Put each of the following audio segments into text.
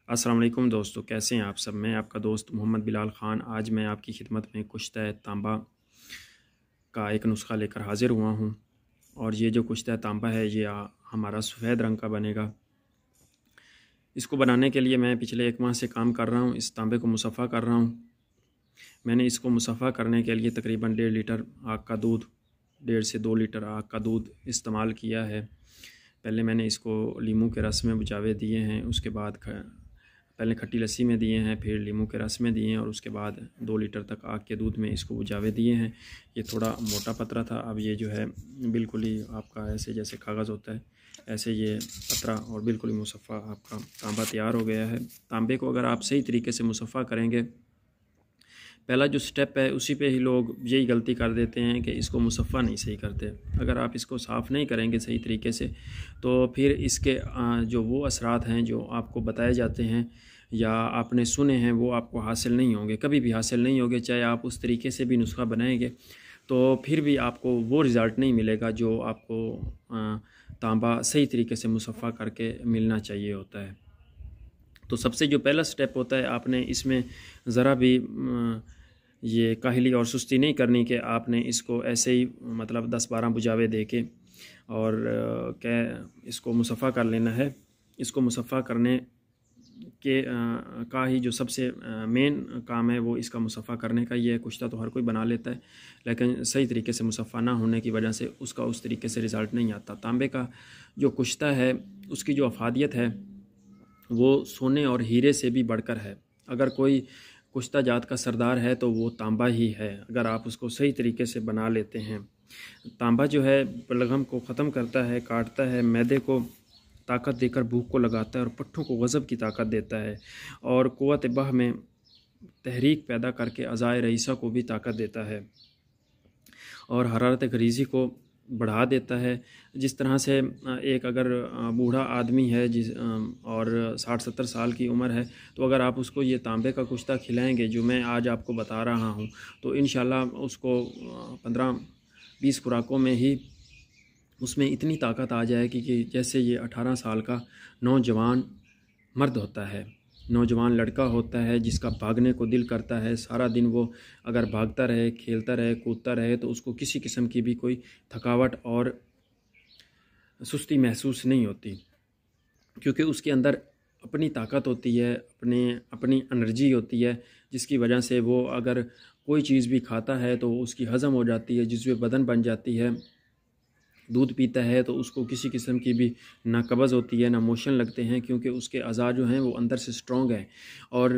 अस्सलाम वालेकुम दोस्तों, कैसे हैं आप सब। मैं आपका दोस्त मोहम्मद बिलाल ख़ान आज मैं आपकी खिदमत में कुश्ता तांबा का एक नुस्ख़ा लेकर हाज़िर हुआ हूँ। और ये जो कुश्ता तांबा है ये हमारा सफ़ेद रंग का बनेगा। इसको बनाने के लिए मैं पिछले 1 माह से काम कर रहा हूँ। इस तांबे को मुसफ़ा कर रहा हूँ। मैंने इसको मुसफ़ा करने के लिए तकरीबन 1.5 लीटर आग का दूध, 1.5 से 2 लीटर आग का दूध इस्तेमाल किया है। पहले मैंने इसको लीमू के रस में बुझावे दिए हैं, उसके बाद पहले खट्टी लस्सी में दिए हैं, फिर लीमू के रस में दिए हैं और उसके बाद 2 लीटर तक आग के दूध में इसको बुझावे दिए हैं। ये थोड़ा मोटा पतरा था, अब ये जो है बिल्कुल ही आपका ऐसे जैसे कागज़ होता है ऐसे ये पतरा और बिल्कुल ही मुसफ़ा आपका तांबा तैयार हो गया है। तांबे को अगर आप सही तरीके से मुसफ़ा करेंगे, पहला जो स्टेप है उसी पे ही लोग यही गलती कर देते हैं कि इसको मुसफ़ा नहीं सही करते। अगर आप इसको साफ़ नहीं करेंगे सही तरीके से तो फिर इसके जो वो असरात हैं जो आपको बताए जाते हैं या आपने सुने हैं वो आपको हासिल नहीं होंगे, कभी भी हासिल नहीं होंगे। चाहे आप उस तरीके से भी नुस्ख़ा बनाएंगे तो फिर भी आपको वो रिज़ल्ट नहीं मिलेगा जो आपको तांबा सही तरीके से मुसफ़ा करके मिलना चाहिए होता है। तो सबसे जो पहला स्टेप होता है, आपने इसमें ज़रा भी ये काहली और सुस्ती नहीं करनी कि आपने इसको ऐसे ही मतलब 10-12 बुझावे दे के और इसको मुसफ़ा कर लेना है। इसको मुसफ़ा करने के का ही जो सबसे मेन काम है वो इसका मुसफ़ा करने का ही है। कुश्ता तो हर कोई बना लेता है, लेकिन सही तरीके से मुसफ़ा ना होने की वजह से उसका उस तरीके से रिज़ल्ट नहीं आता। तांबे का जो कुश्ता है उसकी जो अफादियत है वो सोने और हीरे से भी बढ़कर है। अगर कोई कुश्ता जात का सरदार है तो वो तांबा ही है, अगर आप उसको सही तरीके से बना लेते हैं। तांबा जो है बलगम को ख़त्म करता है, काटता है, मैदे को ताकत देकर भूख को लगाता है और पट्ठों को गज़ब की ताकत देता है और क़ुव्वत बह में तहरीक पैदा करके अज़ाए रईसा को भी ताकत देता है और हरारत गरीज़ी को बढ़ा देता है। जिस तरह से एक अगर बूढ़ा आदमी है और 60-70 साल की उम्र है, तो अगर आप उसको ये तांबे का कुश्ता खिलाएंगे जो मैं आज आपको बता रहा हूँ, तो इंशाल्लाह उसको 15-20 खुराकों में ही उसमें इतनी ताकत आ जाएगी कि जैसे ये 18 साल का नौजवान मर्द होता है, नौजवान लड़का होता है जिसका भागने को दिल करता है। सारा दिन वो अगर भागता रहे, खेलता रहे, कूदता रहे तो उसको किसी किस्म की भी कोई थकावट और सुस्ती महसूस नहीं होती, क्योंकि उसके अंदर अपनी ताकत होती है, अपनी एनर्जी होती है, जिसकी वजह से वो अगर कोई चीज़ भी खाता है तो उसकी हज़म हो जाती है, जिसमें बदन बन जाती है। दूध पीता है तो उसको किसी किस्म की भी ना कब्ज़ होती है ना मोशन लगते हैं, क्योंकि उसके अज़ा जो हैं वो अंदर से स्ट्रॉन्ग हैं। और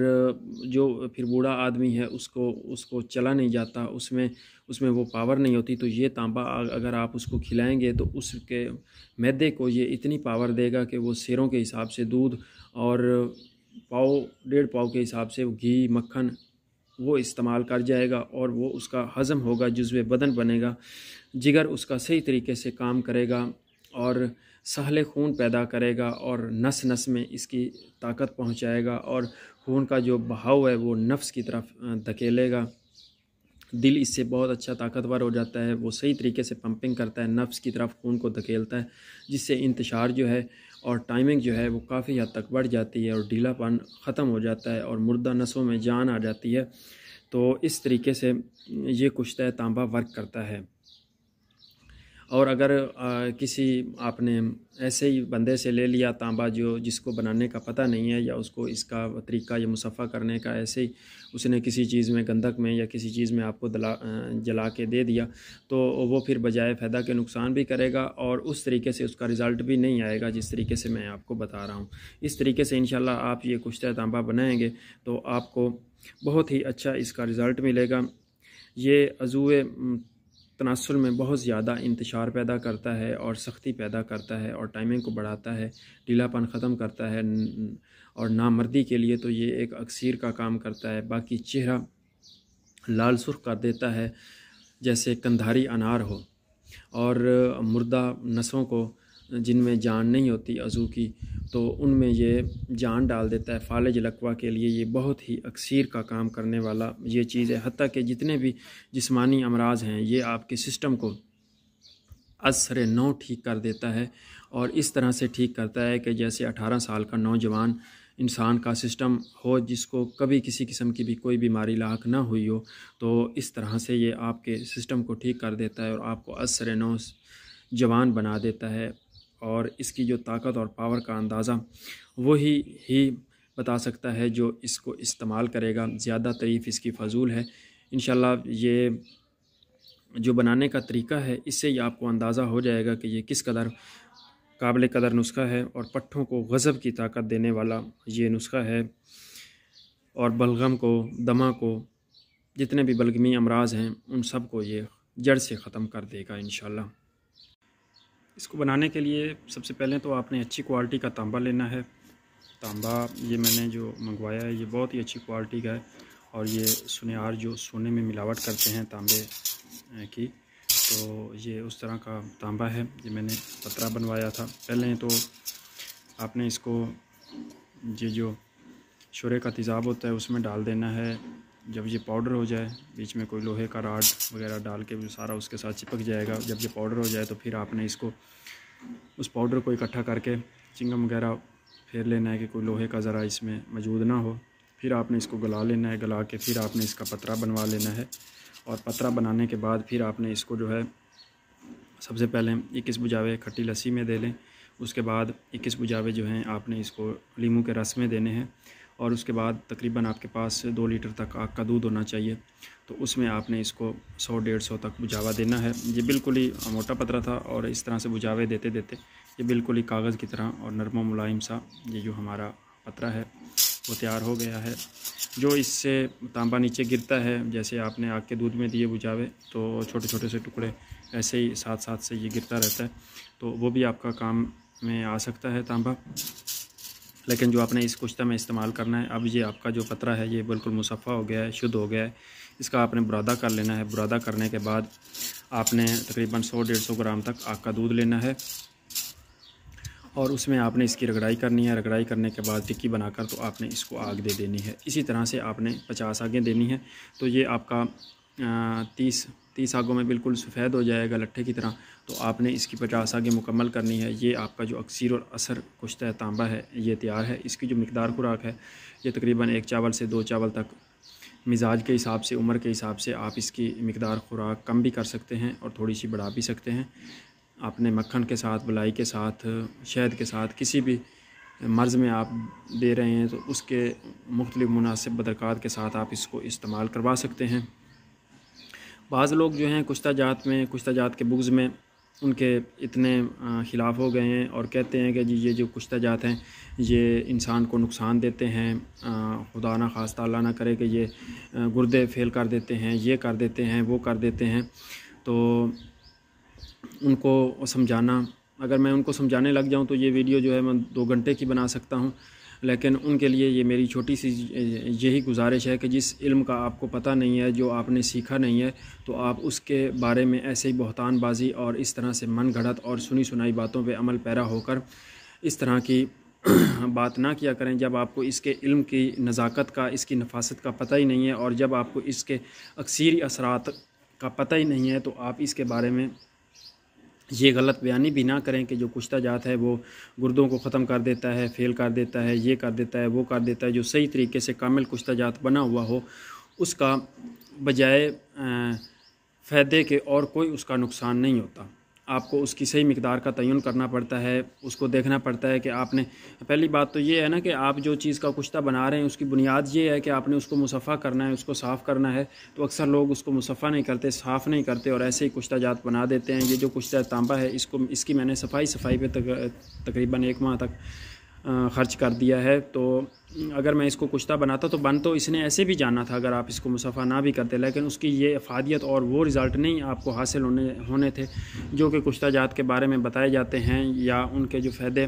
जो फिर बूढ़ा आदमी है उसको चला नहीं जाता, उसमें वो पावर नहीं होती। तो ये तांबा अगर आप उसको खिलाएंगे तो उसके मैदे को ये इतनी पावर देगा कि वो सेरों के हिसाब से दूध और पाव 1.5 पाव के हिसाब से घी मक्खन वो इस्तेमाल कर जाएगा और वो उसका हज़म होगा, जुज़्व बदन बनेगा, जिगर उसका सही तरीके से काम करेगा और सहले खून पैदा करेगा और नस नस में इसकी ताकत पहुंचाएगा और खून का जो बहाव है वो नफ्स की तरफ धकेलेगा। दिल इससे बहुत अच्छा ताकतवर हो जाता है, वो सही तरीके से पंपिंग करता है, नफ्स की तरफ खून को धकेलता है, जिससे इंतशार जो है और टाइमिंग जो है वो काफ़ी हद तक बढ़ जाती है और ढीलापन ख़त्म हो जाता है और मुर्दा नसों में जान आ जाती है। तो इस तरीके से ये कुश्ता तांबा वर्क करता है। और अगर किसी आपने ऐसे ही बंदे से ले लिया तांबा जिसको बनाने का पता नहीं है या उसको इसका तरीका या मुसफ़ा करने का ऐसे ही उसने किसी चीज़ में गंधक में या किसी चीज़ में आपको जला के दे दिया, तो वो फिर बजाय फ़ायदा के नुकसान भी करेगा और उस तरीके से उसका रिज़ल्ट भी नहीं आएगा जिस तरीके से मैं आपको बता रहा हूँ। इस तरीके से इंशाल्लाह आप ये कुश्ता तांबा बनाएंगे तो आपको बहुत ही अच्छा इसका रिज़ल्ट मिलेगा। ये अज़ूए तनासुल में बहुत ज़्यादा इंतशार पैदा करता है और सख्ती पैदा करता है और टाइमिंग को बढ़ाता है, ढीलापन ख़त्म करता है और नामर्दी के लिए तो ये एक अक्सीर का काम करता है। बाकी चेहरा लाल सुर्ख कर देता है जैसे कंधारी अनार हो और मुर्दा नसों को जिनमें जान नहीं होती अज़ू की, तो उनमें ये जान डाल देता है। फालिज लकवा के लिए ये बहुत ही अक्सीर का काम करने वाला ये चीज़ है। हत्ता कि जितने भी जिस्मानी अमराज हैं ये आपके सिस्टम को असर नौ ठीक कर देता है और इस तरह से ठीक करता है कि जैसे 18 साल का नौजवान इंसान का सिस्टम हो जिसको कभी किसी किस्म की भी कोई बीमारी लाक ना हुई हो, तो इस तरह से ये आपके सिस्टम को ठीक कर देता है और आपको असर नौ जवान बना देता है। और इसकी जो ताकत और पावर का अंदाज़ा वही बता सकता है जो इसको इस्तेमाल करेगा। ज़्यादा तारीफ़ इसकी फ़जूल है। इंशाल्लाह ये जो बनाने का तरीका है इससे ही आपको अंदाज़ा हो जाएगा कि ये किस कदर काबिल कदर नुस्खा है और पट्ठों को गज़ब की ताकत देने वाला ये नुस्खा है। और बलगम को, दमा को, जितने भी बलगमी अमराज हैं उन सब को ये जड़ से ख़त्म कर देगा इंशाल्लाह। इसको बनाने के लिए सबसे पहले तो आपने अच्छी क्वालिटी का तांबा लेना है। तांबा ये मैंने जो मंगवाया है ये बहुत ही अच्छी क्वालिटी का है और ये सुनियार जो सोने में मिलावट करते हैं तांबे की, तो ये उस तरह का तांबा है। ये मैंने पतरा बनवाया था। पहले तो आपने इसको ये जो शुरे का तेज़ाब होता है उसमें डाल देना है। जब ये पाउडर हो जाए, बीच में कोई लोहे का राड वगैरह डाल के भी सारा उसके साथ चिपक जाएगा। जब ये पाउडर हो जाए तो फिर आपने इसको उस पाउडर को इकट्ठा करके चिंगम वगैरह फेर लेना है कि कोई लोहे का ज़रा इसमें मौजूद ना हो। फिर आपने इसको गला लेना है। गला के फिर आपने इसका पतरा बनवा लेना है। और पतरा बनाने के बाद फिर आपने इसको जो है सबसे पहले 21 बुझावे खट्टी लस्सी में दे लें। उसके बाद 21 बुझावे जो हैं आपने इसको लीमू के रस में देने हैं। और उसके बाद तकरीबन आपके पास 2 लीटर तक आग का दूध होना चाहिए, तो उसमें आपने इसको 100-150 तक बुझावा देना है। ये बिल्कुल ही मोटा पतरा था और इस तरह से बुझावे देते देते ये बिल्कुल ही कागज़ की तरह और नरम मुलायम सा ये जो हमारा पतरा है वो तैयार हो गया है। जो इससे तांबा नीचे गिरता है, जैसे आपने आग के दूध में दिए बुझावे तो छोटे छोटे से टुकड़े ऐसे ही साथ साथ से ये गिरता रहता है, तो वो भी आपका काम में आ सकता है तांबा। लेकिन जो आपने इस कुश्ता में इस्तेमाल करना है, अब ये आपका जो पतरा है ये बिल्कुल मुसफ़ा हो गया है, शुद्ध हो गया है। इसका आपने बुरादा कर लेना है। बुरादा करने के बाद आपने तकरीबन 100-150 ग्राम तक आग का दूध लेना है और उसमें आपने इसकी रगड़ाई करनी है। रगड़ाई करने के बाद टिक्की बनाकर तो आपने इसको आग दे देनी है। इसी तरह से आपने 50 आगें देनी है, तो ये आपका 30 आगों में बिल्कुल सफ़ेद हो जाएगा लट्ठे की तरह। तो आपने इसकी 50 आगे मुकम्मल करनी है। ये आपका जो अक्सीर और असर कुश्ता तांबा है ये तैयार है। इसकी जो मिकदार खुराक है ये तकरीबन 1 चावल से 2 चावल तक, मिजाज के हिसाब से, उम्र के हिसाब से आप इसकी मिकदार खुराक कम भी कर सकते हैं और थोड़ी सी बढ़ा भी सकते हैं। आपने मक्खन के साथ, मलाई के साथ, शहद के साथ, किसी भी मर्ज़ में आप दे रहे हैं तो उसके मुख्तलिफ़ मुनासिब बदरकात के साथ आप इसको इस्तेमाल करवा सकते हैं। बाज़ लोग जो हैं कुश्ता जात के बुग़्ज़ में उनके इतने ख़िलाफ़ हो गए हैं और कहते हैं कि जी ये जो कुश्ता जात हैं ये इंसान को नुकसान देते हैं, खुदा ना खास्ता अल्लाह ना करे कि ये गुर्दे फेल कर देते हैं, ये कर देते हैं, वो कर देते हैं। तो उनको समझाना, अगर मैं उनको समझाने लग जाऊं तो ये वीडियो जो है मैं 2 घंटे की बना सकता हूं। लेकिन उनके लिए ये मेरी छोटी सी यही गुजारिश है कि जिस इल्म का आपको पता नहीं है, जो आपने सीखा नहीं है, तो आप उसके बारे में ऐसे ही बहतानबाजी और इस तरह से मन गढ़ंत और सुनी सुनाई बातों पे अमल पैरा होकर इस तरह की बात ना किया करें। जब आपको इसके इल्म की नज़ाकत का, इसकी नफासत का पता ही नहीं है और जब आपको इसके अक्सीरी असरात का पता ही नहीं है, तो आप इसके बारे में ये गलत बयानी भी ना करें कि जो कुश्ता जात है वो गुर्दों को ख़त्म कर देता है, फेल कर देता है, ये कर देता है, वो कर देता है। जो सही तरीके से कामिल कुश्ता जात बना हुआ हो उसका बजाय फ़ायदे के और कोई उसका नुकसान नहीं होता। आपको उसकी सही मिकदार का तयन करना पड़ता है। उसको देखना पड़ता है कि आपने, पहली बात तो ये है ना कि आप जो चीज़ का कुश्ता बना रहे हैं उसकी बुनियाद ये है कि आपने उसको मुसफ़ा करना है, उसको साफ़ करना है। तो अक्सर लोग उसको मुसफ़ा नहीं करते, साफ़ नहीं करते और ऐसे ही कुश्ता जात बना देते हैं। ये जो कुश्ता तांबा है इसकी मैंने सफाई पे तकरीबन 1 माह तक ख़र्च कर दिया है। तो अगर मैं इसको कुश्ता बनाता तो बन तो इसने ऐसे भी जाना था अगर आप इसको मुसफ़ा ना भी करते, लेकिन उसकी ये अफादियत और वो रिज़ल्ट नहीं आपको हासिल होने थे जो कि कुश्ता जात के बारे में बताए जाते हैं या उनके जो फ़ायदे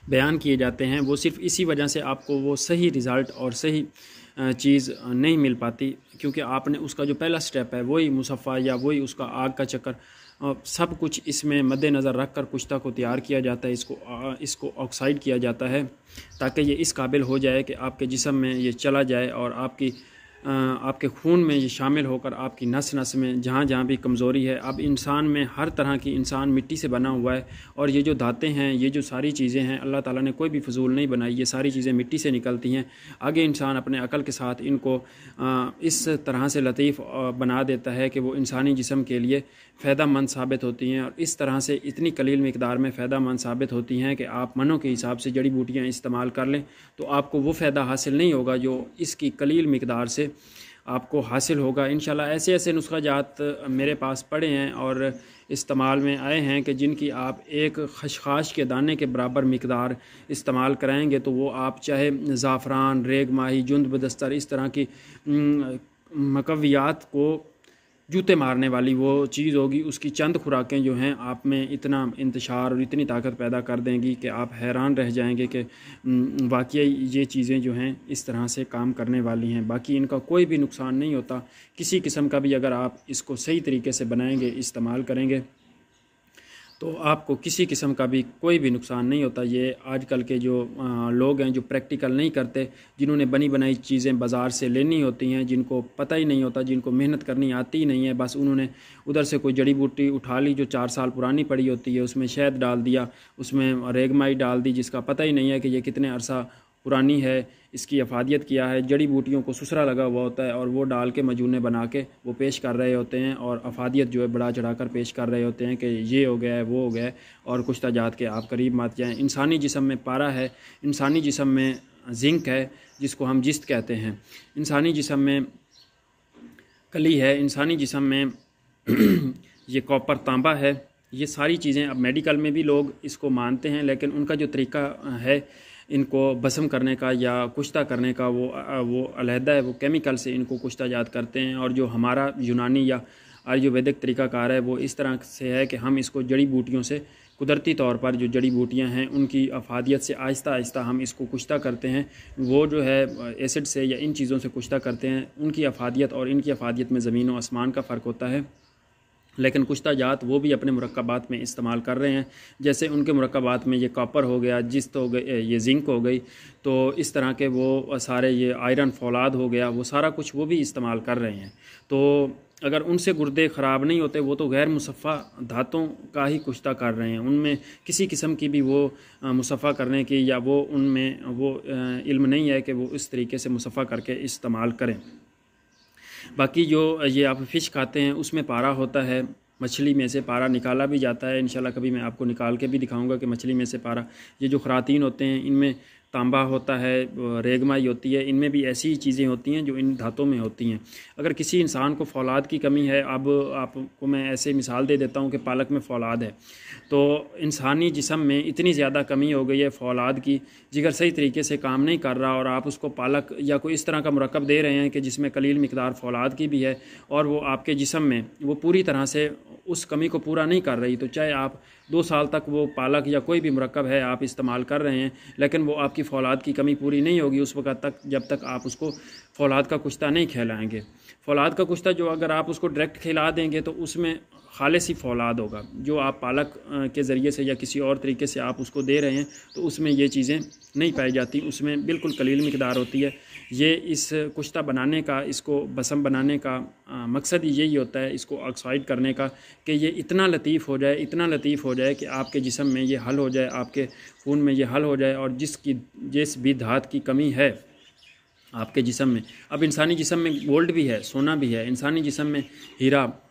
बयान किए जाते हैं। वो सिर्फ़ इसी वजह से आपको वो सही रिज़ल्ट और सही चीज़ नहीं मिल पाती, क्योंकि आपने उसका जो पहला स्टेप है वही मुसफ़ा या वही उसका आग का चक्कर, सब कुछ इसमें मद्देनज़र रख कर कुश्ता को तैयार किया जाता है। इसको ऑक्साइड किया जाता है ताकि ये इस काबिल हो जाए कि आपके जिस्म में ये चला जाए और आपकी आपके खून में ये शामिल होकर आपकी नस नस में जहाँ जहाँ भी कमज़ोरी है, अब इंसान में हर तरह की, इंसान मिट्टी से बना हुआ है और ये जो दातें हैं, ये जो सारी चीज़ें हैं, अल्लाह ताला ने कोई भी फजूल नहीं बनाई, ये सारी चीज़ें मिट्टी से निकलती हैं। आगे इंसान अपने अकल के साथ इनको इस तरह से लतीफ़ बना देता है कि वो इंसानी जिस्म के लिए फ़ायदेमंद साबित होती हैं और इस तरह से इतनी कलील मिकदार में फ़ायदेमंद साबित होती हैं कि आप मनों के हिसाब से जड़ी बूटियाँ इस्तेमाल कर लें तो आपको वो फ़ायदा हासिल नहीं होगा जो इसकी कलील मिकदार से आपको हासिल होगा। इंशाल्लाह ऐसे ऐसे नुस्खा जात मेरे पास पड़े हैं और इस्तेमाल में आए हैं कि जिनकी आप एक खशखाश के दाने के बराबर मिकदार इस्तेमाल कराएंगे तो वो आप चाहे ज़ाफ़रान, रेग माही, जुंद बदस्तर, इस तरह की मकवियात को जूते मारने वाली वो चीज़ होगी, उसकी चंद खुराकें जो हैं आप में इतना इंतशार और इतनी ताकत पैदा कर देंगी कि आप हैरान रह जाएंगे कि वाकई ये चीज़ें जो हैं इस तरह से काम करने वाली हैं। बाकी इनका कोई भी नुकसान नहीं होता किसी किस्म का भी, अगर आप इसको सही तरीके से बनाएंगे, इस्तेमाल करेंगे तो आपको किसी किस्म का भी कोई भी नुकसान नहीं होता। ये आजकल के जो लोग हैं जो प्रैक्टिकल नहीं करते, जिन्होंने बनी बनाई चीज़ें बाज़ार से लेनी होती हैं, जिनको पता ही नहीं होता, जिनको मेहनत करनी आती ही नहीं है, बस उन्होंने उधर से कोई जड़ी बूटी उठा ली जो 4 साल पुरानी पड़ी होती है, उसमें शहद डाल दिया, उसमें रेगमाई डाल दी, जिसका पता ही नहीं है कि ये कितने अरसा पुरानी है, इसकी अफादियत क्या है। जड़ी बूटियों को सुसरा लगा हुआ होता है और वो डाल के मजूने बना के वो पेश कर रहे होते हैं और अफादियत जो है बढ़ा चढ़ा कर पेश कर रहे होते हैं कि ये हो गया है, वो हो गया है, और कुछ ताजात के आप करीब मत जाएँ। इंसानी जिस्म में पारा है, इंसानी जिस्म में जिंक है जिसको हम जिस्त कहते हैं, इंसानी जिस्म में कली है, इंसानी जिस्म में ये कॉपर तांबा है। ये सारी चीज़ें अब मेडिकल में भी लोग इसको मानते हैं, लेकिन उनका जो तरीका है इनको भस्म करने का या कुश्ता करने का वो अलहदा है, वो केमिकल से इनको कुश्ताजात करते हैं। और जो हमारा यूनानी या आयुर्वेदिक तरीक़ाकार है वो इस तरह से है कि हम इसको जड़ी बूटियों से, कुदरती तौर पर जो जड़ी बूटियां हैं उनकी अफादियत से आहिस्ता आहिस्ता हम इसको कुश्ता करते हैं। वो जो है एसिड से या इन चीज़ों से कुश्ता करते हैं, उनकी अफादियत और इनकी अफादियत में ज़मीन व आसमान का फ़र्क होता है। लेकिन कुश्ता जात वो भी अपने मुरक्कबात में इस्तेमाल कर रहे हैं, जैसे उनके मुरक्कबात में ये कॉपर हो गया, जिस्त हो गई, ये जिंक हो गई, तो इस तरह के वो सारे, ये आयरन फौलाद हो गया, वो सारा कुछ वो भी इस्तेमाल कर रहे हैं। तो अगर उनसे गुर्दे ख़राब नहीं होते, वो तो गैर मुसफ़ा धातों का ही कुश्ता कर रहे हैं, उनमें किसी किस्म की भी वो मुसफ़ा करने की या वो उनमें वो इल्म नहीं है कि वो इस तरीके से मुसफ़ा करके इस्तेमाल करें। बाकी जो ये आप फ़िश खाते हैं उसमें पारा होता है, मछली में से पारा निकाला भी जाता है। इंशाल्लाह कभी मैं आपको निकाल के भी दिखाऊंगा कि मछली में से पारा, ये जो खरातीन होते हैं इनमें तांबा होता है, रेगमाई होती है, इनमें भी ऐसी चीज़ें होती हैं जो इन धातों में होती हैं। अगर किसी इंसान को फौलाद की कमी है, अब आपको मैं ऐसे मिसाल दे देता हूँ कि पालक में फौलाद है, तो इंसानी जिस्म में इतनी ज़्यादा कमी हो गई है फौलाद की, जिगर सही तरीके से काम नहीं कर रहा और आप उसको पालक या कोई इस तरह का मुरक्कब दे रहे हैं कि जिसमें कलील मिकदार फौलाद की भी है और वो आपके जिस्म में वो पूरी तरह से उस कमी को पूरा नहीं कर रही, तो चाहे आप 2 साल तक वो पालक या कोई भी मुरक्कब है आप इस्तेमाल कर रहे हैं, लेकिन वो आपकी फौलाद की कमी पूरी नहीं होगी उस वक्त तक जब तक आप उसको फौलाद का कुश्ता नहीं खिलाएंगे। फौलाद का कुश्ता जो अगर आप उसको डायरेक्ट खिला देंगे तो उसमें खालिस ही फौलाद होगा। जो आप पालक के ज़रिए से या किसी और तरीके से आप उसको दे रहे हैं तो उसमें ये चीज़ें नहीं पाई जाती, उसमें बिल्कुल कलील मिकदार होती है। ये इस कुश्ता बनाने का, इसको बसम बनाने का मकसद ही यही होता है, इसको ऑक्साइड करने का, कि ये इतना लतीफ़ हो जाए, इतना लतीफ़ हो जाए कि आपके जिस्म में ये हल हो जाए, आपके खून में ये हल हो जाए, और जिस भी धात की कमी है आपके जिस्म में, अब इंसानी जिस्म में गोल्ड भी है, सोना भी है, इंसानी जिस्म में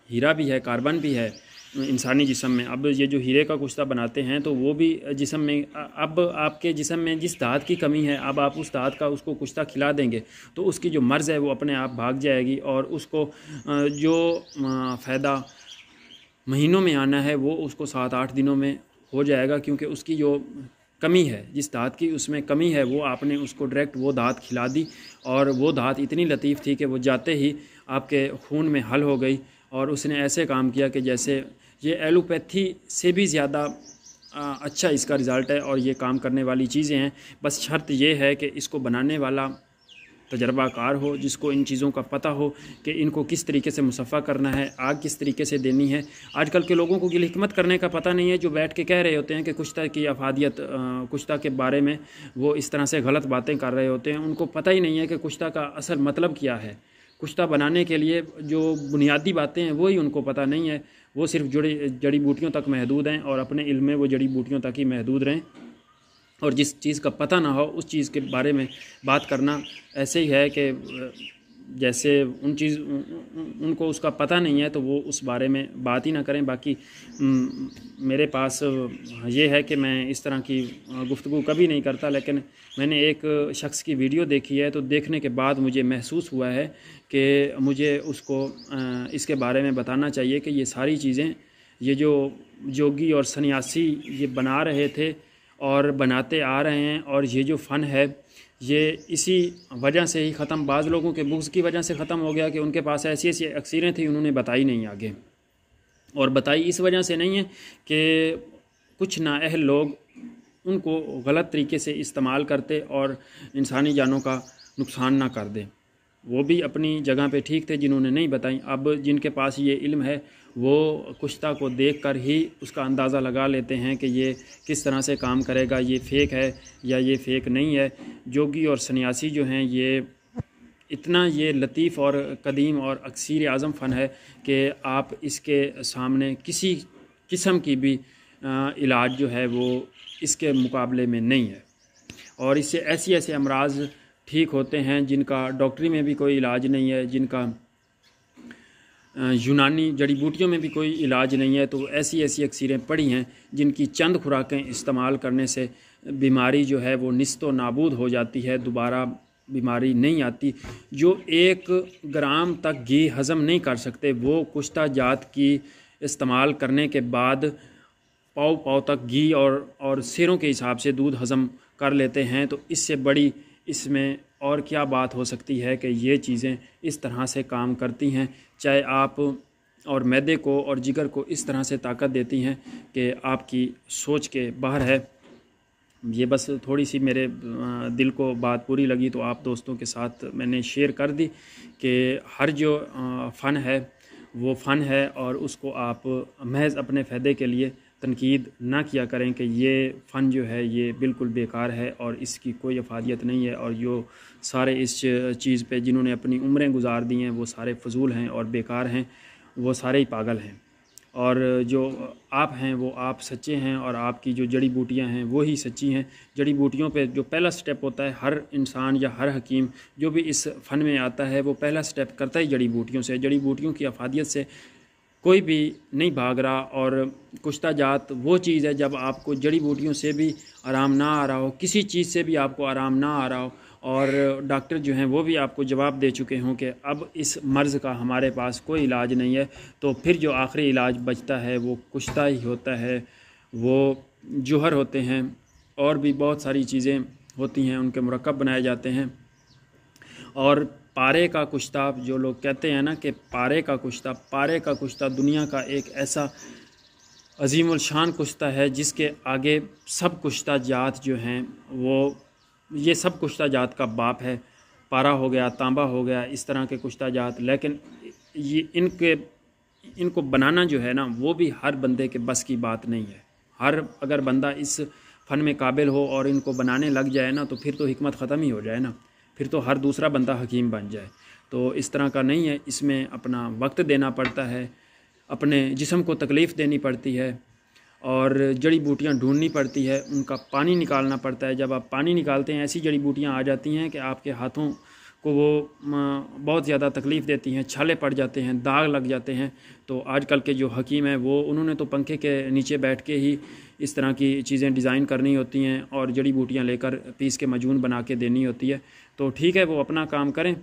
हीरा भी है, कार्बन भी है इंसानी जिस्म में। अब ये जो हीरे का कुश्ता बनाते हैं तो वो भी जिस्म में, अब आपके जिस्म में जिस धात की कमी है, अब आप उस धात का उसको कुश्ता खिला देंगे तो उसकी जो मर्ज़ है वो अपने आप भाग जाएगी और उसको जो फ़ायदा महीनों में आना है वो उसको 7-8 दिनों में हो जाएगा, क्योंकि उसकी जो कमी है, जिस धात की उसमें कमी है, वो आपने उसको डायरेक्ट वो धात खिला दी और वो धात इतनी लतीफ़ थी कि वो जाते ही आपके खून में हल हो गई और उसने ऐसे काम किया कि जैसे ये एलोपैथी से भी ज़्यादा अच्छा इसका रिज़ल्ट है और ये काम करने वाली चीज़ें हैं। बस शर्त ये है कि इसको बनाने वाला तजर्बाकार हो, जिसको इन चीज़ों का पता हो कि इनको किस तरीके से मुसफ़ा करना है, आग किस तरीके से देनी है। आजकल के लोगों को ये हिकमत करने का पता नहीं है, जो बैठ के कह रहे होते हैं कि कुश्ता की अफादियत, कुश्ता के बारे में वो इस तरह से गलत बातें कर रहे होते हैं। उनको पता ही नहीं है कि कुश्ता का असल मतलब क्या है। कुश्ता बनाने के लिए जो बुनियादी बातें हैं वही उनको पता नहीं है। वो सिर्फ जड़ी बूटियों तक महदूद हैं और अपने इल्म में वो जड़ी बूटियों तक ही महदूद रहें, और जिस चीज़ का पता ना हो उस चीज़ के बारे में बात करना ऐसे ही है कि जैसे उनको उसका पता नहीं है तो वो उस बारे में बात ही ना करें। बाकी मेरे पास ये है कि मैं इस तरह की गुफ्तगू कभी नहीं करता, लेकिन मैंने एक शख्स की वीडियो देखी है तो देखने के बाद मुझे महसूस हुआ है कि मुझे उसको इसके बारे में बताना चाहिए कि ये सारी चीज़ें ये जो जोगी और सन्यासी ये बना रहे थे और बनाते आ रहे हैं, और ये जो फ़न है ये इसी वजह से ही ख़त्म, बाज़ लोगों के बुक्स की वजह से ख़त्म हो गया कि उनके पास ऐसी ऐसी अक्सीरें थी उन्होंने बताई नहीं आगे। और बताई इस वजह से नहीं है कि कुछ नाअहल लोग उनको गलत तरीके से इस्तेमाल करते और इंसानी जानों का नुकसान ना कर दें। वो भी अपनी जगह पे ठीक थे जिन्होंने नहीं बताई। अब जिनके पास ये इल्म है वो कुश्ता को देखकर ही उसका अंदाज़ा लगा लेते हैं कि ये किस तरह से काम करेगा, ये फ़ेक है या ये फ़ेक नहीं है। जोगी और सन्यासी जो हैं ये इतना ये लतीफ़ और कदीम और अक्सीर आज़म फ़न है कि आप इसके सामने किसी किस्म की भी इलाज जो है वो इसके मुकाबले में नहीं है। और इससे ऐसे ऐसे अमराज़ ठीक होते हैं जिनका डॉक्टरी में भी कोई इलाज नहीं है, जिनका यूनानी जड़ी बूटियों में भी कोई इलाज नहीं है। तो ऐसी ऐसी अक्सीरें पड़ी हैं जिनकी चंद खुराकें इस्तेमाल करने से बीमारी जो है वो निस्तो नाबूद हो जाती है, दोबारा बीमारी नहीं आती। जो 1 ग्राम तक घी हज़म नहीं कर सकते वो कुश्ता जात की इस्तेमाल करने के बाद पाव पाव तक घी और सिरों के हिसाब से दूध हज़म कर लेते हैं। तो इससे बड़ी इसमें और क्या बात हो सकती है कि ये चीज़ें इस तरह से काम करती हैं। चाहे आप और मैदे को और जिगर को इस तरह से ताकत देती हैं कि आपकी सोच के बाहर है। ये बस थोड़ी सी मेरे दिल को बात पूरी लगी तो आप दोस्तों के साथ मैंने शेयर कर दी कि हर जो फ़न है वो फ़न है और उसको आप महज अपने फ़ायदे के लिए तनकीद ना किया करें कि ये फ़न जो है ये बिल्कुल बेकार है और इसकी कोई अफादियत नहीं है, और जो सारे इस चीज़ पे जिन्होंने अपनी उम्रें गुजार दी हैं वो सारे फजूल हैं और बेकार हैं, वो सारे ही पागल हैं। और जो आप हैं वो आप सच्चे हैं और आपकी जो जड़ी बूटियां हैं वो ही सच्ची हैं। जड़ी बूटियों पे जो पहला स्टेप होता है, हर इंसान या हर हकीम जो भी इस फ़न में आता है वो पहला स्टेप करता ही जड़ी बूटियों से। जड़ी बूटियों की अफादियत से कोई भी नहीं भाग रहा। और कुश्ता जात वो चीज़ है जब आपको जड़ी बूटियों से भी आराम ना आ रहा हो, किसी चीज़ से भी आपको आराम ना आ रहा हो, और डॉक्टर जो हैं वो भी आपको जवाब दे चुके हों कि अब इस मर्ज़ का हमारे पास कोई इलाज नहीं है, तो फिर जो आखिरी इलाज बचता है वो कुश्ता ही होता है। वो जौहर होते हैं और भी बहुत सारी चीज़ें होती हैं, उनके मुरक्कब बनाए जाते हैं। और पारे का कुश्ता, जो लोग कहते हैं ना कि पारे का कुश्ता दुनिया का एक ऐसा अजीमुल शान कुश्ता है जिसके आगे सब कुश्ता जात जो हैं वो ये सब कुश्ता जात का बाप है। पारा हो गया, तांबा हो गया, इस तरह के कुश्ता जात। लेकिन ये इनको बनाना जो है ना वो भी हर बंदे के बस की बात नहीं है। अगर बंदा इस फ़न में काबिल हो और इनको बनाने लग जाए ना तो फिर तो हिकमत ख़त्म ही हो जाए ना, फिर तो हर दूसरा बंदा हकीम बन जाए। तो इस तरह का नहीं है, इसमें अपना वक्त देना पड़ता है, अपने जिस्म को तकलीफ़ देनी पड़ती है और जड़ी बूटियाँ ढूंढनी पड़ती है, उनका पानी निकालना पड़ता है। जब आप पानी निकालते हैं ऐसी जड़ी बूटियाँ आ जाती हैं कि आपके हाथों को वो बहुत ज़्यादा तकलीफ़ देती हैं, छाले पड़ जाते हैं, दाग लग जाते हैं। तो आजकल के जो हकीम हैं वो उन्होंने तो पंखे के नीचे बैठ के ही इस तरह की चीज़ें डिज़ाइन करनी होती हैं और जड़ी बूटियाँ लेकर पीस के मजून बना के देनी होती है। तो ठीक है, वो अपना काम करें,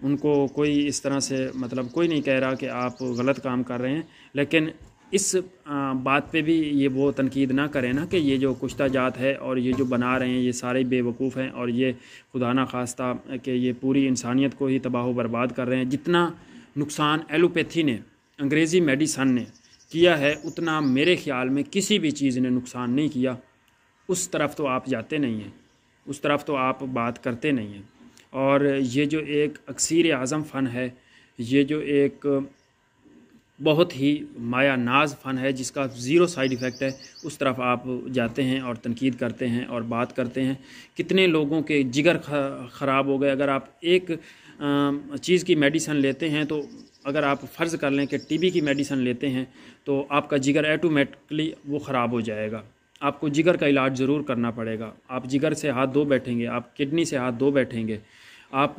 उनको कोई इस तरह से मतलब कोई नहीं कह रहा कि आप गलत काम कर रहे हैं। लेकिन इस बात पे भी ये वो तनकीद ना करें ना कि ये जो कुश्ता जात है और ये जो बना रहे हैं ये सारे बेवकूफ़ हैं और ये खुदा ना खास्ता कि ये पूरी इंसानियत को ही तबाह बर्बाद कर रहे हैं। जितना नुकसान एलोपैथी ने, अंग्रेज़ी मेडिसन ने किया है उतना मेरे ख़्याल में किसी भी चीज़ ने नुकसान नहीं किया। उस तरफ तो आप जाते नहीं हैं, उस तरफ तो आप बात करते नहीं हैं। और ये जो एक अक्सीर आज़म फ़न है, ये जो एक बहुत ही माया नाज फ़न है जिसका ज़ीरो साइड इफ़ेक्ट है, उस तरफ आप जाते हैं और तनकीद करते हैं और बात करते हैं। कितने लोगों के जिगर ख़राब हो गए। अगर आप एक चीज़ की मेडिसन लेते हैं तो अगर आप फ़र्ज़ कर लें कि टीबी की मेडिसन लेते हैं तो आपका जिगर ऑटोमेटिकली वो ख़राब हो जाएगा। आपको जिगर का इलाज ज़रूर करना पड़ेगा। आप जिगर से हाथ धो बैठेंगे, आप किडनी से हाथ धो बैठेंगे, आप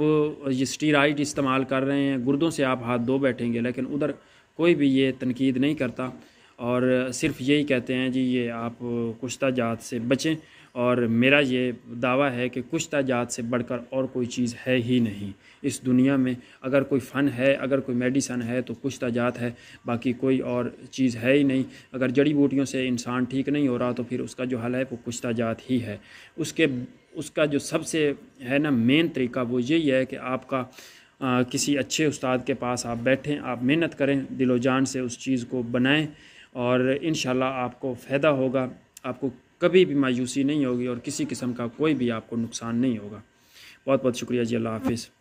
ये स्टीराइड इस्तेमाल कर रहे हैं, गुर्दों से आप हाथ धो बैठेंगे, लेकिन उधर कोई भी ये तनकीद नहीं करता और सिर्फ यही कहते हैं जी ये आप कुश्ता जात से बचें। और मेरा ये दावा है कि कुश्ता जात से बढ़कर और कोई चीज़ है ही नहीं इस दुनिया में। अगर कोई फ़न है, अगर कोई मेडिसन है तो कुश्ता जात है, बाकी कोई और चीज़ है ही नहीं। अगर जड़ी बूटियों से इंसान ठीक नहीं हो रहा तो फिर उसका जो हल है वो कुश्ता जात ही है। उसका जो सबसे है ना मेन तरीका वो यही है कि आपका किसी अच्छे उस्ताद के पास आप बैठें, आप मेहनत करें, दिलो जान से उस चीज़ को बनाएं और इंशाल्लाह आपको फ़ायदा होगा। आपको कभी भी मायूसी नहीं होगी और किसी किस्म का कोई भी आपको नुकसान नहीं होगा। बहुत बहुत शुक्रिया जी। अल्लाह हाफ़िज़।